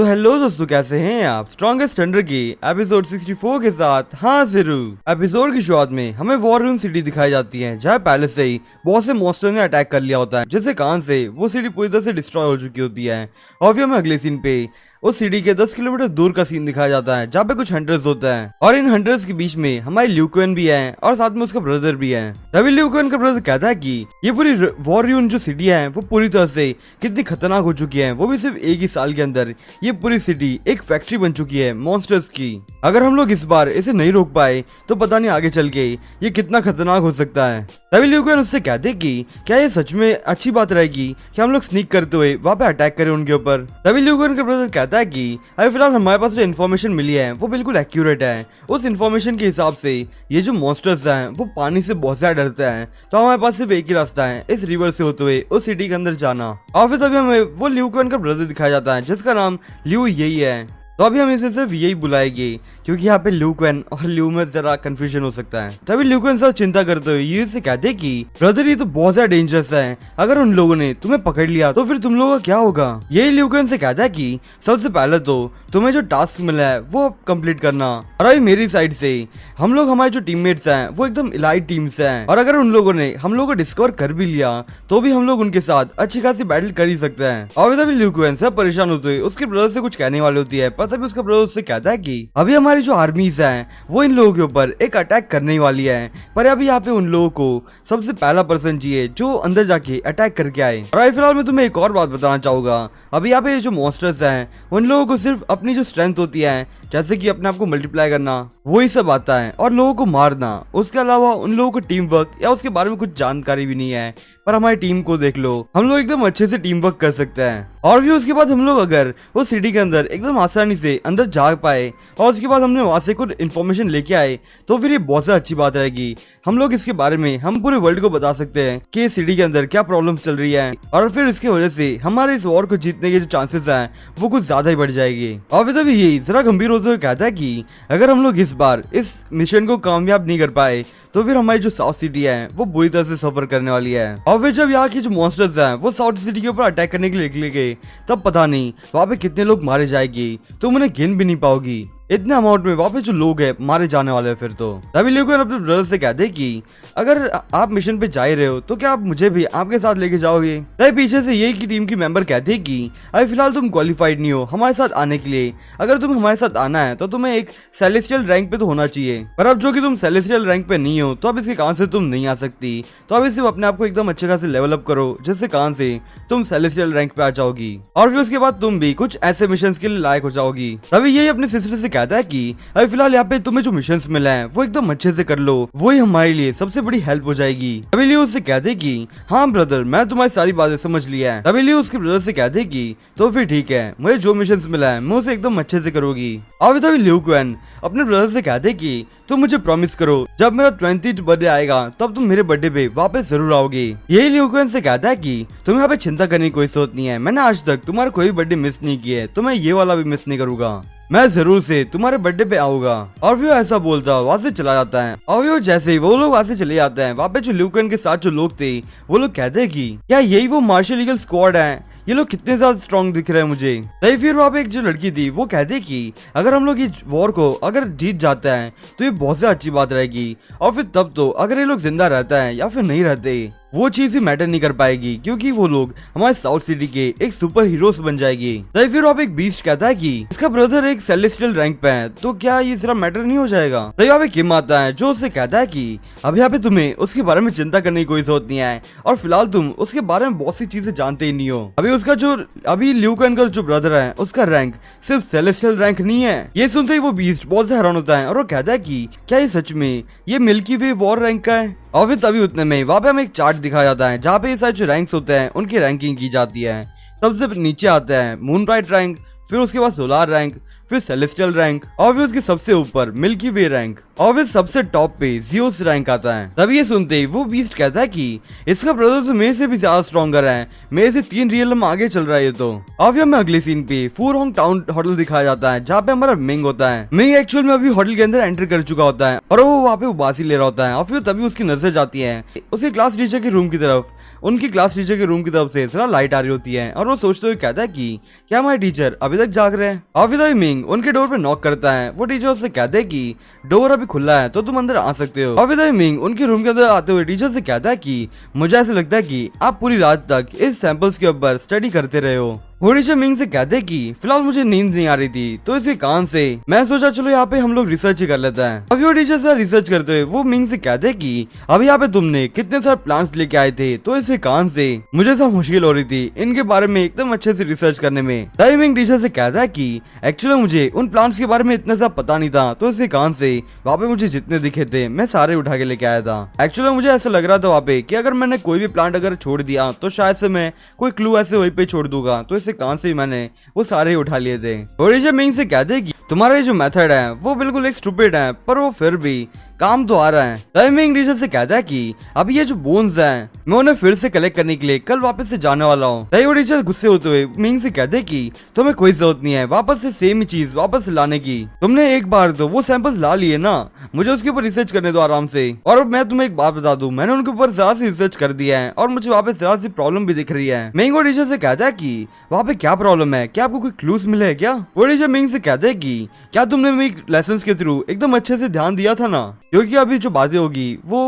तो हेलो दोस्तों, कैसे हैं आप। स्ट्रॉन्गेस्ट थंडर की एपिसोड 64 के साथ हाजिर हूँ। एपिसोड की शुरुआत में हमें वॉर रूम सिटी दिखाई जाती है, जहाँ पहले से ही बहुत से मॉन्स्टर ने अटैक कर लिया होता है, जिसके कारण से वो सिटी पूरी तरह से डिस्ट्रॉय हो चुकी होती है। और फिर हमें अगले सीन पे उस सिटी के 10 किलोमीटर दूर का सीन दिखाया जाता है, जहाँ पे कुछ हंटर्स होता है और इन हंटर्स के बीच में हमारी ल्यू क्वेन भी है और साथ में उसका ब्रदर भी है। तभी ल्यू क्वेन का ब्रदर कहता है कि ये पूरी वॉर रूम जो सिटी है वो पूरी तरह से कितनी खतरनाक हो चुकी है, वो भी सिर्फ एक ही साल के अंदर। ये पूरी सिटी एक फैक्ट्री बन चुकी है मॉन्स्टर्स की। अगर हम लोग इस बार इसे नहीं रोक पाए तो पता नहीं आगे चल के ये कितना खतरनाक हो सकता है। तभी ल्यू क्वेन उससे कहते कि क्या ये सच में अच्छी बात रहेगी कि हम लोग स्नीक करते हुए वहाँ पे अटैक करें उनके ऊपर। तभी ल्यू क्वेन का ब्रदर कहता है कि अभी फिलहाल हमारे पास जो इन्फॉर्मेशन मिली है वो बिल्कुल एक्यूरेट है। उस इन्फॉर्मेशन के हिसाब से ये जो मॉन्स्टर्स हैं वो पानी से बहुत ज्यादा डरते हैं, तो हमारे पास सिर्फ एक ही रास्ता है, इस रिवर से होते हुए उस सिटी के अंदर जाना। और फिर तभी हमें वो ल्यू क्वेन का ब्रदर दिखाया जाता है जिसका नाम ल्यू यही है। तो अभी हम इसे सिर्फ यही बुलाएंगे क्योंकि यहाँ पे ल्यू क्वेन और ल्यू में जरा कंफ्यूजन हो सकता है। तभी ल्यू क्वेन साथ चिंता करते हुए ये से कहते कि ब्रदर ये तो बहुत ज्यादा डेंजरस है, अगर उन लोगों ने तुम्हें पकड़ लिया तो फिर तुम लोगों का क्या होगा। यही ल्यू क्वेन से कहता है कि सबसे पहले तो तुम्हें जो टास्क मिला है वो कंप्लीट करना, और अभी मेरी साइड से हम लोग हमारे जो टीममेट्स हैं वो एकदम इलाइट टीम से हैं, और अगर उन लोगों ने हम लोगों को डिस्कवर कर भी लिया तो भी हम लोग उनके साथ अच्छी खासी बैटल कर ही सकते हैं। और तभी ल्यू क्वेन से परेशान होते हुए उसके ब्रदर से कुछ कहने वाली होती है, पर तभी उसका ब्रदर उससे कहता है कि अभी हमारी जो आर्मीज हैं वो इन लोगों के ऊपर एक अटैक करने वाली है, पर अभी यहाँ पे उन लोगों को सबसे पहला पर्सन चाहिए जो अंदर जाके अटैक करके आए। और अभी फिलहाल मैं तुम्हें एक और बात बताना चाहूंगा, अभी यहाँ पे जो मॉन्स्टर्स हैं उन लोगों को सिर्फ अपनी जो स्ट्रेंथ होती है, जैसे कि अपने आप को मल्टीप्लाई करना, वही सब आता है और लोगों को मारना। उसके अलावा उन लोगों को टीम वर्क या उसके बारे में कुछ जानकारी भी नहीं है। पर हमारी टीम को देख लो, हम लोग एकदम अच्छे से टीम वर्क कर सकते हैं। और भी उसके बाद हम लोग अगर वो सिटी के अंदर एकदम आसानी से अंदर जा पाए और उसके बाद हमने वहां से कुछ इन्फॉर्मेशन लेके आए तो फिर ये बहुत ज्यादा अच्छी बात रहेगी। हम लोग इसके बारे में हम पूरे वर्ल्ड को बता सकते हैं कि सिटी के अंदर क्या प्रॉब्लम चल रही है, और फिर इसकी वजह से हमारे इस वॉर को जीतने के जो चांसेस हैं वो कुछ ज्यादा ही बढ़ जाएगी। और फिर तभी यही जरा गंभीर होते हुए कहता है कि अगर हम लोग इस बार इस मिशन को कामयाब नहीं कर पाए तो फिर हमारी जो साउथ सिटी है वो बुरी तरह से सफर करने वाली है। और फिर जब यहाँ की जो मॉन्स्टर्स हैं वो साउथ सिटी के ऊपर अटैक करने के लिए निकले गए तब पता नहीं वहाँ पे कितने लोग मारे जाएंगे, तुम उन्हें गिन भी नहीं पाओगी। इतने अमाउंट में वहाँ पे जो लोग हैं मारे जाने वाले हैं। फिर तो तभी ल्यू क्वेन अपने ब्रदर से कहते हैं कि अगर आप मिशन पे जा ही रहे हो तो क्या आप मुझे भी आपके साथ लेके जाओगे। तभी पीछे से यही की टीम की मेंबर कहते हैं कि अभी फिलहाल तुम क्वालिफाइड नहीं हो हमारे साथ आने के लिए, अगर तुम हमारे साथ आना है तो तुम्हें एक सेलेस्टियल रैंक पे तो होना चाहिए, पर अब जो कि तुम सेलेस्टियल रैंक पे नहीं हो तो अब इसके कारण से तुम नहीं आ सकती। तो अभी सिर्फ अपने आप को एकदम अच्छे खासे लेवल अप करो जिससे कारण से तुम सेलेस्टियल रैंक पे आ जाओगी, और फिर उसके बाद तुम भी कुछ ऐसे मिशन के लिए लायक हो जाओगी। तभी यही अपने सिस्टर से कहता है कि अभी फिलहाल यहाँ पे तुम्हें जो मिशंस मिला है वो एकदम अच्छे से कर लो, वही हमारे लिए सबसे बड़ी हेल्प हो जाएगी। तभी लियो उससे कहते कि हाँ ब्रदर मैं तुम्हारी सारी बातें समझ लिया है। तभी लियो उसके ब्रदर से कहते कि तो फिर ठीक है, मुझे जो मिशंस मिला है मैं उसे एकदम अच्छे से करूंगी। और तभी ल्यू क्वेन अपने ब्रदर से कहते कि तुम मुझे प्रॉमिस करो जब मेरा 20th बर्थडे आएगा तब तुम मेरे बर्थडे पे वापस जरूर आओगे। यही ल्यू क्वेन से कहता है कि तुम यहाँ पे चिंता करने की कोई जरूरत नहीं है, मैंने आज तक तुम्हारा कोई बर्थडे मिस नहीं किया है तो मैं ये वाला भी मिस नहीं करूंगा, मैं जरूर से तुम्हारे बर्थडे पे आऊंगा। और वो ऐसा बोलता वहां से चला जाता है। और वो जैसे ही वो लोग वहां से चले जाते हैं वहाँ पे जो ल्यू क्वेन के साथ जो लोग थे वो लोग कहते हैं कि क्या यही वो मार्शल ईगल स्क्वाड है, ये लोग कितने ज्यादा स्ट्रॉन्ग दिख रहे हैं मुझे। तभी फिर वहाँ पे एक जो लड़की थी वो कहते कि अगर हम लोग इस वॉर को अगर जीत जाते हैं तो ये बहुत ज्यादा अच्छी बात रहेगी, और फिर तब तो अगर ये लोग जिंदा रहता है या फिर नहीं रहते वो चीज ही मैटर नहीं कर पाएगी क्योंकि वो लोग हमारे साउथ सिटी के एक सुपर हीरोज बन जाएगी। तभी फिर वहाँ पे एक बीस्ट कहता है कि इसका ब्रदर एक सेलेस्टियल रैंक पे है तो क्या ये जरा मैटर नहीं हो जाएगा। तभी वहाँ पे किम आता है जो उससे कहता है कि अब यहाँ पे तुम्हें उसके बारे में चिंता करने की कोई जरूरत नहीं है, और फिलहाल तुम उसके बारे में बहुत सी चीजें जानते ही नहीं हो। अभी ल्यू क्वेन का जो ब्रदर है उसका रैंक सिर्फ सेलेस्टियल रैंक नहीं है। ये सुनते ही वो बीस्ट बहुत से हैरान होता है और वो कहता है कि क्या ये सच में ये मिल्की वे वॉर रैंक का है। और फिर तभी उतने में वहाँ पे हमें एक चार्ट दिखाया जाता है जहाँ पे ये सारे जो रैंक्स होते हैं उनकी रैंकिंग की जाती है। सबसे नीचे आता है मून ब्राइट रैंक, फिर उसके बाद सोलार रैंक, फिर सेलेस्टियल रैंक, और फिर उसके सबसे ऊपर मिल्की वे रैंक, और फिर सबसे टॉप पे जियोस रैंक आता है। तभी ये सुनते ही वो बीस्ट कहता है कि इसका ब्रदर तो मेरे से भी ज्यादा स्ट्रॉन्गर है, मेरे से 3 रियल आगे चल रहा है ये तो। अब हमें अगले सीन पे फूरहोंग टाउन होटल दिखाया जाता है, जहाँ पे हमारा मिंग होता है। मिंग एक्चुअल में अभी होटल के अंदर एंटर कर चुका होता है और वो वहाँ पे उबासी ले रहा होता है। और फिर तभी उसकी नजर जाती है उसके क्लास टीचर के रूम की तरफ। उनकी क्लास टीचर के रूम की तरफ से जरा लाइट आ रही होती है और वो सोचते हुए कहता है कि क्या हमारे टीचर अभी तक जाग रहे हैं। और फिर तभी मिंग उनके डोर पे नॉक करता है। वो टीचर उससे कहते हैं कि डोर अभी खुला है तो तुम अंदर आ सकते हो। और फिर तभी मिंग उनके रूम के अंदर आते हुए टीचर से कहता है कि मुझे ऐसा लगता है कि आप पूरी रात तक इस सैंपल्स के ऊपर स्टडी करते रहे हो। वो टीचर मिंग से कहते हैं कि फिलहाल मुझे नींद नहीं आ रही थी तो इसके कान से मैं सोचा चलो यहाँ पे हम लोग रिसर्च ही कर लेते हैं। अभी वो टीचर से रिसर्च करते हुए वो मिंग से कहते हैं कि अब यहाँ पे तुमने कितने सारे प्लांट्स लेके आए थे तो इसके कान से मुझे सब मुश्किल हो रही थी इनके बारे में एकदम अच्छे से रिसर्च करने में। तभी मिंग टीचर से कहता है कि एक्चुअली मुझे उन प्लांट्स के बारे में इतना सा पता नहीं था तो इसके कान से वहाँ पे मुझे जितने दिखे थे मैं सारे उठा के लेके आया था। एक्चुअली मुझे ऐसा लग रहा था वहाँ पे कि अगर मैंने कोई भी प्लांट अगर छोड़ दिया तो शायद से मैं कोई क्लू ऐसे वहीं पे छोड़ दूंगा, तो इससे कान से मैंने वो सारे उठा लिए थे। और ये मिंग से कहते हैं कि तुम्हारा ये जो मेथड है वो बिल्कुल एक स्टूपिड है पर वो फिर भी काम तो आ रहा है। तभी मिंग टीचर से कहता है कि अब ये जो बोन्स हैं मैं उन्हें फिर से कलेक्ट करने के लिए कल वापस से जाने वाला हूँ। तभी वो टीचर गुस्से होते हुए मिंग से कहते हैं कि तुम्हें कोई जरूरत नहीं है वापस से सेम ही चीज वापस लाने की, तुमने एक बार तो वो सैंपल्स ला लिए ना, मुझे उसके ऊपर रिसर्च करने दो आराम से। और मैं तुम्हें एक बात बता दूं, मैंने उनके ऊपर ज्यादा सी रिसर्च कर दिया है और मुझे वहाँ पे ज्यादा सी प्रॉब्लम भी दिख रही है। मिंग वो टीचर से कहता है कि वहाँ पे क्या प्रॉब्लम है, क्या आपको कोई क्लूज मिले है क्या? वो टीचर मिंग से कहते हैं कि क्या तुमने मेरी लेसन्स के थ्रू एकदम अच्छे से ध्यान दिया था ना, क्योंकि अभी जो बातें होगी वो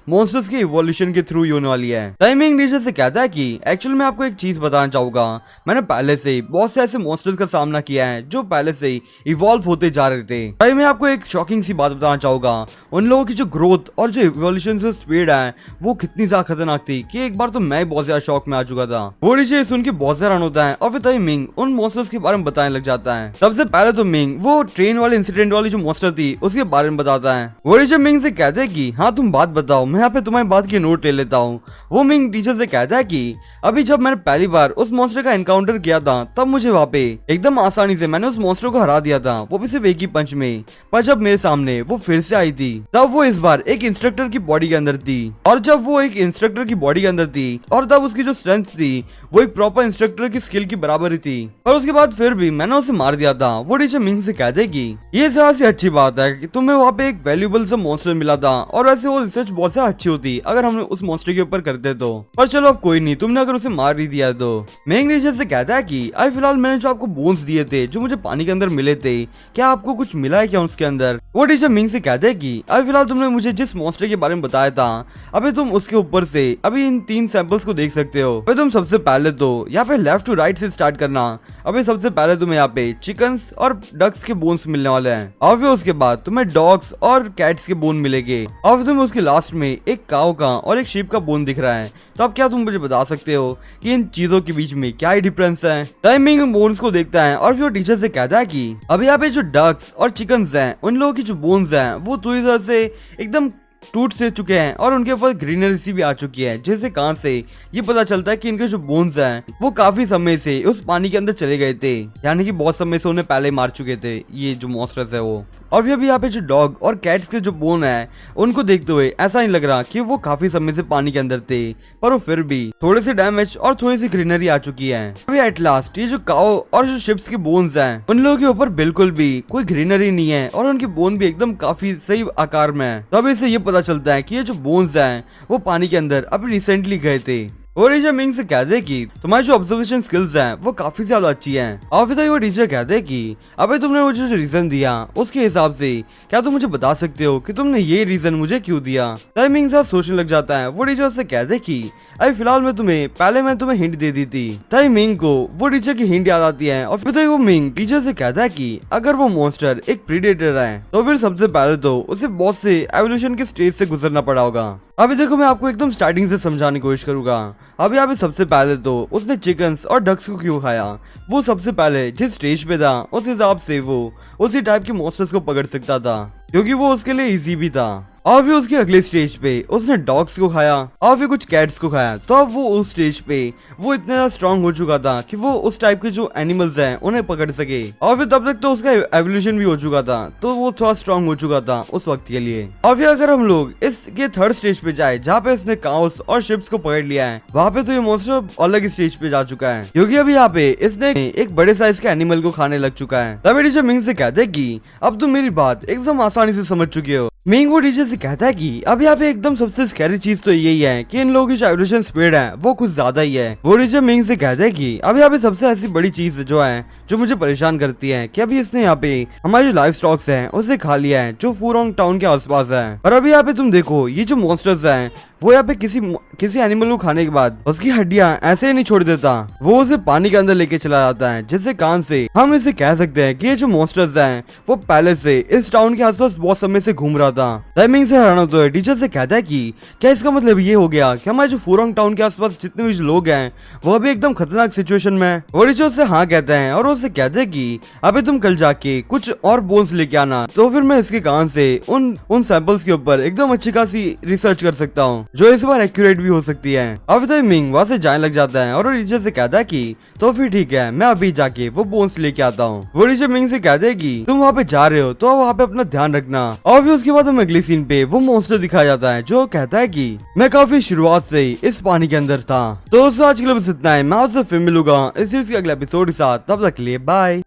मॉन्स्टर्स के इवोल्यूशन के थ्रू ही होने वाली है। टाइमिंग टीचर से कहता है कि एक्चुअली मैं आपको एक चीज बताना चाहूंगा, मैंने पहले से बहुत से ऐसे मॉन्स्टर्स का सामना किया है जो पहले से इवॉल्व होते जा रहे थे। भाई मैं आपको एक शॉकिंग सी बात बताना चाहूंगा, उन लोगों की जो ग्रोथ और जो इवोल्यूशन से स्पीड है वो कितनी ज्यादा खतरनाक थी कि एक बार तो मैं बहुत ज्यादा शॉक में आ चुका था। वो नीचे सुन के बहुत हैरान होता है और फिर तभी मिंग उन मॉन्स्टर्स के बारे में बताने लग जाता है। सबसे पहले तो मिंग वो ट्रेन वाले इंसिडेंट वाली जो मॉन्स्टर थी उसके बारे में बताता है। वो टीचर मिंग से कहते हैं कि हाँ तुम बात बताओ, मैं यहाँ पे तुम्हारी बात की नोट ले लेता हूँ। वो मिंग टीचर से कहता है कि अभी जब मैंने पहली बार उस मॉन्स्टर का एनकाउंटर किया था तब मुझे वहाँ पे एकदम आसानी से मैंने उस मॉन्स्टर को हरा दिया था, वो भी सिर्फ एक ही पंच में। पर जब मेरे सामने वो फिर से आई थी तब वो इस बार एक इंस्ट्रक्टर की बॉडी के अंदर थी, और जब वो एक इंस्ट्रक्टर की बॉडी के अंदर थी और तब उसकी जो स्ट्रेंथ थी वो एक प्रॉपर इंस्ट्रक्टर की स्किल की बराबर ही थी, पर उसके बाद फिर भी मैंने उसे मार दिया था। वो टीचर मिंग से कहते कि ये जरा सी अच्छी बात है कि तुम्हें वहाँ पे एक वैल्यूएबल सा मॉन्स्टर मिला था, और वैसे वो रिसर्च बहुत से अच्छी होती अगर हम उस मॉन्स्टर के ऊपर करते तो, पर चलो अब कोई नहीं, तुमने अगर उसे मार ही दिया तो। मिंग टीचर से कहता है कि अभी फिलहाल मैंने जो आपको बोन्स दिए थे जो मुझे पानी के अंदर मिले थे, क्या आपको कुछ मिला है क्या उसके अंदर? वो टीचर मिंग से कहते हैं कि अभी फिलहाल तुमने मुझे जिस मॉन्स्टर के बारे में बताया था अभी तुम उसके ऊपर से अभी इन 3 सैंपल्स को देख सकते हो। अभी तुम सबसे पहले तो यहाँ पे लेफ्ट टू राइट से स्टार्ट करना। अभी सबसे पहले तुम्हें यहाँ पे चिकन्स और डक्स के बोन्स मिलने वाले हैं, और फिर उसके बाद तुम्हें डॉग्स और कैट्स के बोन मिलेंगे, और फिर तुम्हें उसके लास्ट में एक काऊ का और एक शीप का बोन दिख रहा है। तो अब क्या तुम मुझे बता सकते हो कि इन चीजों के बीच में क्या ही डिफरेंस है? टाइमिंग बोन्स को देखता है और फिर वो टीचर से कहता है कि अभी यहाँ पे जो डक्स और चिकन्स हैं उन लोगों की जो बोन्स हैं वो पूरी तरह से एकदम टूट से चुके हैं और उनके ऊपर ग्रीनरी सी भी आ चुकी है, जिससे कान से ये पता चलता है कि इनके जो बोन्स हैं वो काफी समय से उस पानी के अंदर चले गए थे, यानी कि बहुत समय से उन्हें पहले मार चुके थे ये जो मॉन्स्टर्स है वो। और फिर अभी यहाँ पे जो डॉग और कैट्स के जो बोन है उनको देखते हुए ऐसा नहीं लग रहा कि वो काफी समय से पानी के अंदर थे, पर वो फिर भी थोड़े से डैमेज और थोड़ी सी ग्रीनरी आ चुकी है। अभी एट लास्ट ये जो काऊ और जो शिप्स के बोन्स हैं उन लोगों के ऊपर बिल्कुल भी कोई ग्रीनरी नहीं है और उनके बोन भी एकदम काफी सही आकार में है। तो अभी इससे ये पता चलता है कि ये जो बोन्स हैं वो पानी के अंदर अभी रिसेंटली गए थे। और टीचर मिंग से कहते हैं कि तुम्हारी जो ऑब्जर्वेशन स्किल्स हैं वो काफी ज्यादा अच्छी हैं। और फिर वो टीचर कहते हैं कि अबे तुमने मुझे जो रीजन दिया उसके हिसाब से क्या तुम मुझे बता सकते हो कि तुमने ये रीजन मुझे क्यों दिया? तभी मिंग साथ सोचने लग जाता है। वो टीचर से कहते हैं कि अभी फिलहाल मैं तुम्हें हिंट दे दी थी। तभी मिंग को वो टीचर की हिंट याद आती है और फिर वो मिंग टीचर से कहता है कि अगर वो मॉन्स्टर एक प्रीडेटर है तो फिर सबसे पहले तो उसे बहुत से एवोल्यूशन के स्टेज से गुजरना पड़ा होगा। अभी देखो मैं आपको एकदम स्टार्टिंग से समझाने की कोशिश करूंगा। अब यहाँ पे सबसे पहले तो उसने चिकन्स और डक्स को क्यों खाया, वो सबसे पहले जिस स्टेज पे था उस हिसाब से वो उसी टाइप के मॉन्स्टर्स को पकड़ सकता था क्योंकि वो उसके लिए इजी भी था। और फिर उसके अगले स्टेज पे उसने डॉग्स को खाया और फिर कुछ कैट्स को खाया। तो अब वो उस स्टेज पे वो इतना ज्यादा स्ट्रांग हो चुका था कि वो उस टाइप के जो एनिमल्स हैं उन्हें पकड़ सके। और फिर तब तक तो उसका एवोल्यूशन भी हो चुका था, तो वो थोड़ा स्ट्रांग हो चुका था उस वक्त के लिए। और फिर अगर हम लोग इसके थर्ड स्टेज पे जाए जहाँ पे इसने काउस और शिप्स को पकड़ लिया है, वहाँ पे तो ये मॉन्स्टर अलग स्टेज पे जा चुका है, क्योंकि अभी यहाँ पे इसने एक बड़े साइज के एनिमल को खाने लग चुका है। तभी टीचर मिंग से कहते हैं कि अब तुम मेरी बात एकदम आसानी से समझ चुके हो। मिंग वो टीचर से कहता है कि अब यहाँ पे एकदम सबसे स्कैरी चीज तो यही है कि इन लोगों की जो एवोल्यूशन स्पीड है वो कुछ ज्यादा ही है। वो टीचर मिंग से कहता है कि अब यहाँ पे सबसे ऐसी बड़ी चीज जो है जो मुझे परेशान करती है कि अभी इसने यहाँ पे हमारे जो लाइफ स्टॉक्स हैं उसे खा लिया है जो फूरोंग टाउन के आसपास है। और अभी यहाँ पे तुम देखो ये जो मॉन्स्टर्स हैं वो यहाँ पे किसी एनिमल को खाने के बाद उसकी हड्डियां ऐसे ही नहीं छोड़ देता, वो उसे पानी के अंदर लेके चला जाता है, जिससे कान से हम इसे कह सकते हैं कि ये जो मॉन्स्टर्स हैं वो पहले से इस टाउन के आसपास बहुत समय से घूम रहा था। टाइमिंग से हैरान होते हुए टीचर से कहता है कि क्या इसका मतलब ये हो गया कि हमारे जो फूरोंग टाउन के आसपास जितने भी लोग हैं वो अभी एकदम खतरनाक सिचुएशन में है। वो टीचर से हाँ कहते हैं और उससे कहते हैं कि अभी तुम कल जाके कुछ और बोन्स लेके आना, तो फिर मैं इसके कान से उन सैंपल्स के ऊपर एकदम अच्छी खासी रिसर्च कर सकता हूँ जो इस बार एक्यूरेट भी हो सकती है। अब तो मिंग वहां से जाने लग जाता है और वो टीचर से कहता है कि तो फिर ठीक है, मैं अभी जाके वो बोन्स लेके आता हूँ। वो टीचर मिंग से कहते हैं कि तुम वहाँ पे जा रहे हो तो वहाँ पे अपना ध्यान रखना। और फिर उसके बाद हमें अगली सीन पे वो मॉन्स्टर दिखाया जाता है जो कहता है कि मैं काफी शुरुआत से ही इस पानी के अंदर था। तो दोस्तों आज के लिए बस इतना है, मैं आपसे फिर मिलूंगा इस सीरीज के अगले एपिसोड के साथ। तब तक के लिए बाय।